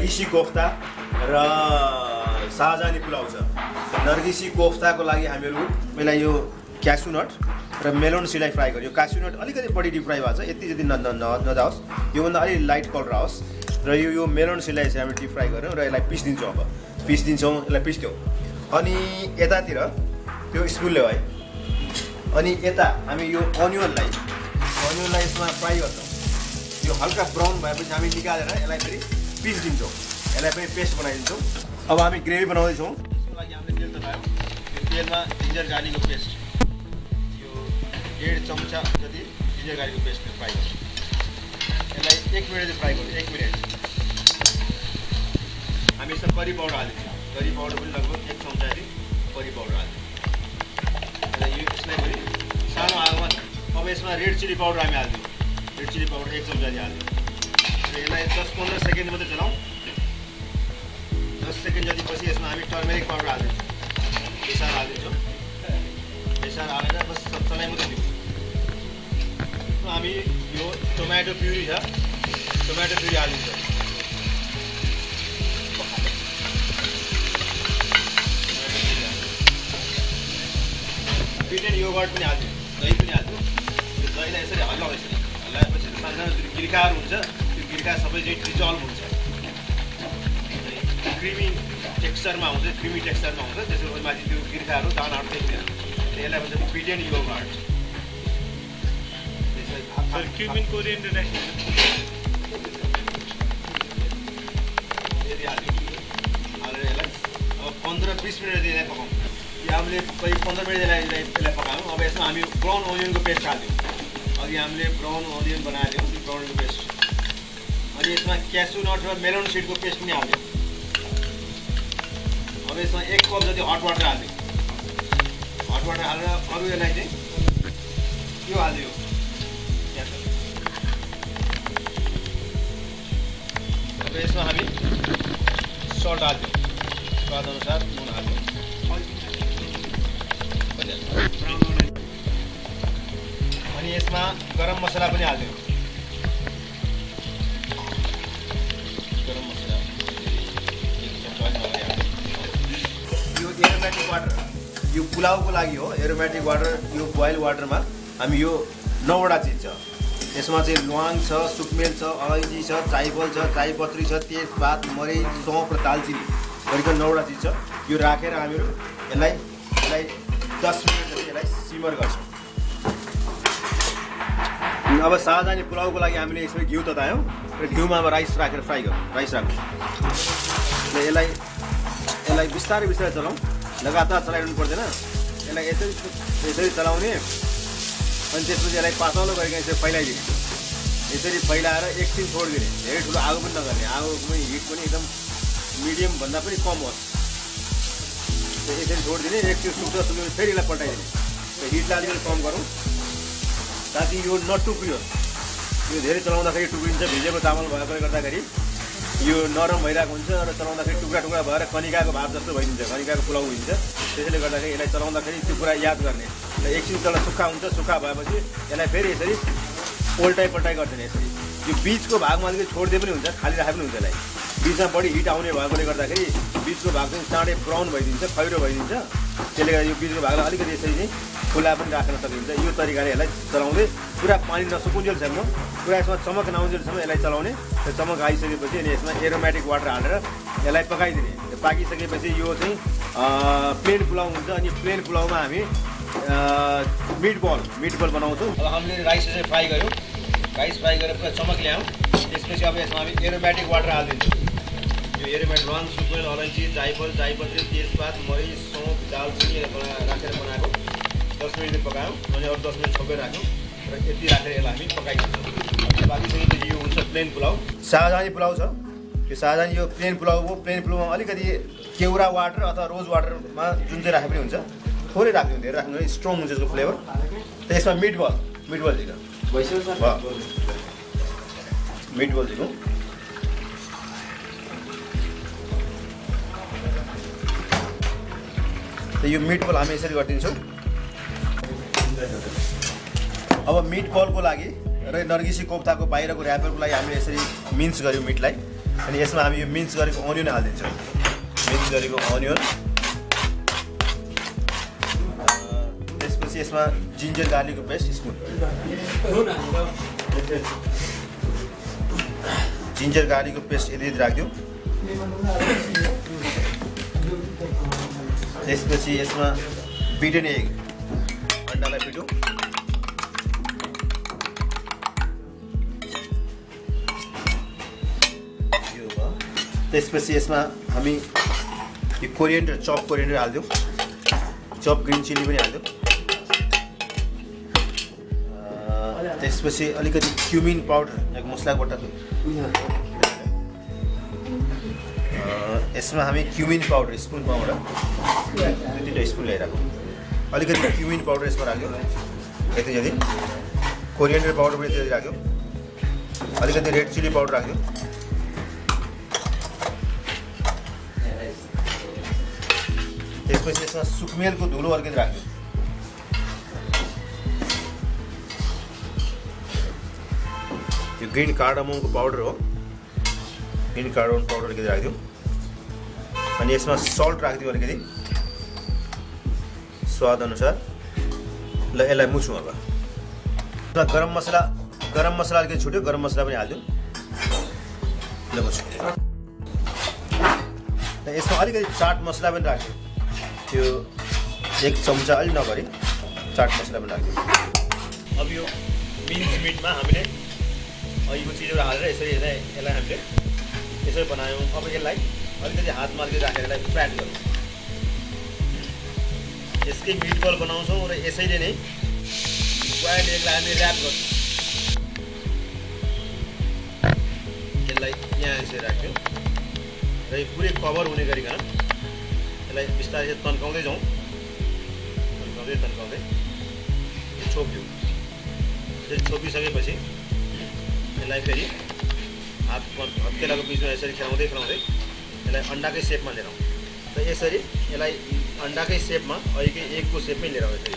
नर्गिसी कोफ्ता र शाहजहानी पुलाउ छ। नर्गिसी कोफ्ताको लागि हामीहरू पहिला यो क्यासु नट र मेलोन सीलाई फ्राई गर्यो। क्यासु नट अलिकति बढी डिप फ्राई भएको छ, यति जति नजाओस्, योभन्दा अलि लाइट कलर आओस्। र यो मेलोन सीलाई चाहिँ हामी डिप फ्राई गऱ्यौँ र यसलाई पिसिदिन्छौँ। अब पिसिदिन्छौँ, यसलाई पिस्थ्यौँ। अनि यतातिर त्यो स्पुनले है, अनि यता हामी यो अनियनलाई यसमा फ्राई गर्छौँ। यो हल्का ब्राउन भएपछि हामी निकालेर यसलाई फेरि पिसिदिन्छौँ, यसलाई पनि पेस्ट बनाइदिन्छौँ। अब हामी ग्रेभी बनाउँदैछौँ। त्यसको लागि हामीले तेल ततायौँ। यो तेलमा जिन्जर गार्लिकको पेस्ट, यो 1.5 चम्चा जति जिन्जर गार्लिकको पेस्ट फ्राई गर्छौँ। यसलाई 1 मिनट चाहिँ फ्राई गर्छौँ, 1 मिनट। हामी यसमा करी पाउडर हालिदिन्छौँ। करी पाउडर पनि लगभग 1 चम्चा जति करी पाउडर हालिदिन्छौँ। यसलाई पनि सानो आगोमा। अब यसमा रेड चिली पाउडर हामी हाल्छौँ। रेड चिली पाउडर 1 चम्चा हाल्छौँ। र यसलाई 10-15 सेकेन्ड मात्रै चलाउँ। 10 सेकेन्ड जति पछि यसमा हामी टर्मेरिक पाउडर हालिदिन्छौँ, बेसार हालिदिन्छौँ। बेसार हालेर बस चलाइ मात्रै दिउँ। हामी यो टोमेटो प्युरी छ, टोमेटो प्युरी हालिदिन्छौँ। बिटेन योगर्ट पनि हाल्छौँ, दही पनि हाल्छौँ। त्यो दहीलाई यसरी हल्लाउँछ, हल्लाएपछि सानो जुन गिर्खाहरू हुन्छ त्यो गिर्खा सबै चाहिँ डिजल्भ हुन्छ, क्रिमी टेक्सचरमा आउँछ, क्रिमी टेक्सचरमा आउँछ। त्यसको माथि त्यो गिर्खाहरू दानाहरू देख्दैन। त्यसलाई भन्छ बिटेन योगर्ट। सर क्युमिन कोरिएन्डर राख्नु यदि हाल्यो हालेर यसलाई अब 15-20 मिनट जति यसलाई पकाउँ। कि हामीले करिब 15 मिनट यसलाई पकायौँ। अब यसमा हामी ब्राउन अनियनको पेस्ट हाल्यौँ। अघि हामीले ब्राउन अनियन बनाएको थियौँ, त्यो ब्राउनको पेस्ट। अनि यसमा क्यासु नट र मेलोन सिडको पेस्ट पनि हाल्यौँ। अब यसमा 1 कप जति हट वाटर हाल्यौँ। हट वाटर हालेर अरू यसलाई चाहिँ यो हालिदियो। अब यसमा हामी सल्ट हाल्छौँ, स्वादअनुसार नुन हाल्छौँ। अनि यसमा गरम मसला पनि हाल्छौँ। गरम मसला यो एरोमेटिक वाटर, यो पुलाउको लागि हो। एरोमेटिक वाटर, यो बोइल वाटरमा हामी यो 9वटा चिज छ। यसमा चाहिँ ल्वाङ छ, सुकमेल छ, अलैँची छ, जाइफल छ, जाइपत्री छ, तेजपात, मरिच, सौँफ र दालचिनी गरिकन 9वटा चिज छ। यो राखेर हामीहरू यसलाई 10 मिनट जति यसलाई सिमर गर्छौँ। अब शाहजहानी पुलाउको लागि हामीले यसमा घिउ ततायौँ र घिउमा अब राइस राखेर फ्राई गरौँ। राइस राख्छौँ र यसलाई बिस्तारै बिस्तारै चलाउँ, लगातार चलाइरहनु पर्दैन। यसलाई यसरी चलाउने, अनि त्यसपछि यसलाई पातलो गरिकन यसरी फैलाइदिने। यसरी फैलाएर एकछिन छोडिदिने, धेरै ठुलो आगो पनि नगर्ने। आगोको हिट पनि एकदम मिडियमभन्दा पनि कम होस्। यसरी छोडिदिने, एकछिन सुक्दा फेरि यसलाई पल्टाइदिने। हिटलाई अलिकति कम गरौँ ताकि यो नटुक्रियोस्। यो धेरै चलाउँदाखेरि टुक्रिन्छ, भिजेको चामल भएकोले गर्दाखेरि यो नरम भइरहेको हुन्छ र चलाउँदाखेरि टुक्रा टुक्रा भएर कनिकाको भात जस्तो भइदिन्छ, कनिकाको पुलाउ हुन्छ। त्यसैले गर्दाखेरि यसलाई चलाउँदाखेरि त्यो कुरा याद गर्ने। र एकछिन चला सुक्खा हुन्छ, सुक्खा भएपछि यसलाई फेरि यसरी पल्टाइ गरिदिने। यसरी यो बिचको भागमा अलिकति छोडिदिए पनि हुन्छ, खाली राखे पनि हुन्छ। यसलाई बिचमा बढी हिट आउने भएकोले गर्दाखेरि बिचको भाग चाहिँ चाँडै ब्राउन भइदिन्छ, खैरो भइदिन्छ। त्यसले गर्दा यो बिचको भागलाई अलिकति यसरी चाहिँ खुला पनि राख्न सकिन्छ। यो तरिकाले यसलाई चलाउँदै पुरा पानी नसुकुन्जेलसम्म, पुरा यसमा चमक नआउन्जेलसम्म यसलाई चलाउने। त्यो चमक आइसकेपछि अनि यसमा एरोमेटिक वाटर हालेर यसलाई पकाइदिने। पाकिसकेपछि यो चाहिँ प्लेन पुलाउ हुन्छ। अनि प्लेन पुलाउमा हामी मिटबल बनाउँछौँ। अब हामीले राइस चाहिँ फ्राई गऱ्यौँ, राइस फ्राई गरेर पुरा चमक ल्यायौँ। त्यसपछि अब यसमा हामी एरोमेटिक वाटर हालिदिन्छौँ। यो एरोमेटिक ल्वाङ, सुकमेल, अलैँची, जाइफल, जाइपत्री, तेजपात, मरिच, सौँफ, दालचिनी राखेर बनाएको 10 मिनट पकायौँ। अनि अरू 10 मिनट छोपेर राख्यौँ र यति राखेर यसलाई हामी पकाइदिन्छौँ। पाकिसकेपछि यो हुन्छ प्लेन पुलाउ। शाहजहानी पुलाउ छ। यो शाहजहानी यो प्लेन पुलाउ हो। प्लेन पुलाउमा अलिकति केउरा वाटर अथवा रोज वाटरमा जुन चाहिँ राखे पनि हुन्छ, थोरै राख्नु, धेरै राख्नु, स्ट्रङ हुन्छ यसको फ्लेभर। त्यसमा मिटबल दिएको मिटबल दिएको। यो मिटबल हामी यसरी गरिदिन्छौँ। अब मिटबलको लागि र नर्गिसी कोफ्ताको बाहिरको ऱ्यापरको लागि हामीले यसरी मिन्स गऱ्यौँ मिटलाई। अनि यसमा हामी यो मिन्स गरेको अनियन हालिदिन्छौँ मिन्स गरेको अनियन त्यसपछि यसमा जिन्जर गार्लिकको पेस्ट स्पुन जिन्जर गार्लिकको पेस्ट यदि राखिदिउँ त्यसपछि यसमा बिटेन एग अन्डालाई पिटौँ यो भयो त्यसपछि यसमा हामी यो coriander chop coriander हालिदिउँ chop green chilli पनि हालिदिउँ त्यसपछि अलिकति क्युमिन पाउडर एक मसलाको बट्टा यसमा हामी cumin powder spoon powder 2-3 spoon ल्याइराखौँ अलिकति क्युमिन पाउडर यसमा राख्यौँ यति यदि कोरिएन्डर पाउडर पनि त्यति राख्यौँ अलिकति रेड चिली पाउडर राख्यौँ त्यसपछि यसमा सुकमेलको धुलो अलिकति राख्यौँ यो ग्रिन कार्डममको पाउडर हो ग्रिन कार्डमम पाउडर अलिकति राखिदिउँ अनि यसमा सल्ट राखिदिउँ अलिकति स्वाद अनुसार ल यसलाई मुछौँ अब गरम मसला अलिकति छुट्यो गरम मसला पनि हालिदिउँ ल मुछौँ यसमा अलिकति चाट मसला पनि राख्यौँ त्यो 1 चम्चा अलि नगरी चाट मसला पनि राख्यौँ अब यो मिन्स मिटमा हामीले अहिलेको चिजहरू हालेर यसरी यसलाई हामीले यसरी बनायौँ अब यसलाई अलिकति हातमा अलिकति राखेर यसलाई फ्राई गरौँ यसकै मिटबल बनाउँछौँ र यसैले नै बोइल्ड एगलाई हामी ऱ्याप गर्छौँ यसलाई यहाँ यसरी राख्यौँ र यो पुरै कभर हुने गरिकन यसलाई बिस्तारै तन्काउँदै जाउँ तन्काउँदै छोप्यौँ यसरी छोपिसकेपछि यसलाई फेरि हत्केलाको बिचमा यसरी खेलाउँदै यसलाई अन्डाकै सेपमा लिएर आउँ र यसरी यसलाई अन्डाकै सेपमा अहिलेकै एगको सेपमै लिएर आउँ यसरी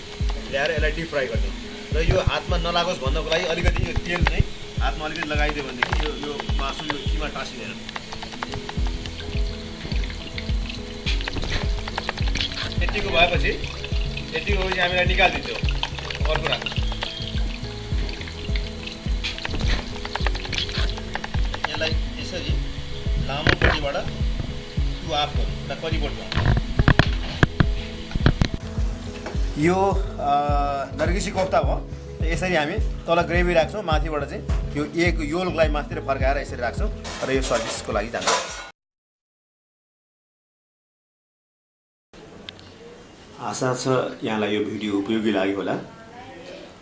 ल्याएर यसलाई डिप फ्राई गरिदिउँ र यो हातमा नलागोस् भन्नको लागि अलिकति यो तेल चाहिँ हातमा अलिकति लगाइदियो भनेदेखि यो मासु यो किमा टाँसिँदैन यतिको भएपछि हामीलाई निकालिदिन्छौँ अर्को राख्नु यसलाई यसरी लामो पट्टिबाट टु हाफ गर्नु र करिबोट गर्नु यो नर्गिसी कोफ्ता भयो यसरी हामी तल ग्रेभी राख्छौँ माथिबाट चाहिँ यो एक योललाई माथितिर फर्काएर यसरी राख्छौँ र यो सर्भिसको लागि जान्छ आशा छ यहाँलाई यो भिडियो उपयोगी लाग्यो होला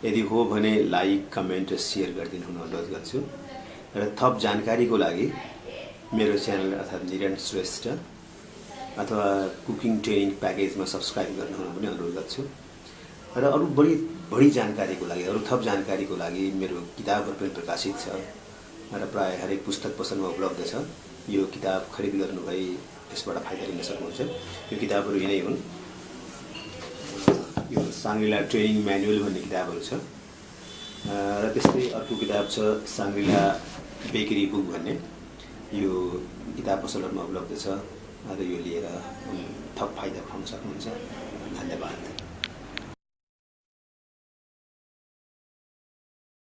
यदि हो भने लाइक कमेन्ट र सेयर गरिदिनु हुन अनुरोध गर्छु र थप जानकारीको लागि मेरो च्यानल अर्थात् निरन श्रेष्ठ अथवा कुकिङ ट्रेनिङ प्याकेजमा सब्सक्राइब गर्नुहुन पनि अनुरोध गर्छु र अरू बढी जानकारीको लागि अरू थप जानकारीको लागि मेरो किताबहरू पनि प्रकाशित छ र प्राय हरेक पुस्तक पसलमा उपलब्ध छ यो किताब खरिद गर्नुभए यसबाट फाइदा लिन सक्नुहुन्छ यो किताबहरू यिनै हुन् यो साङ्ग्रिला ट्रेनिङ म्यानुअल भन्ने किताबहरू छ र त्यस्तै अर्को किताब छ साङ्ग्रिला बेकरी बुक भन्ने यो किताब पसलहरूमा उपलब्ध छ र यो लिएर थप फाइदा उठाउन सक्नुहुन्छ धन्यवाद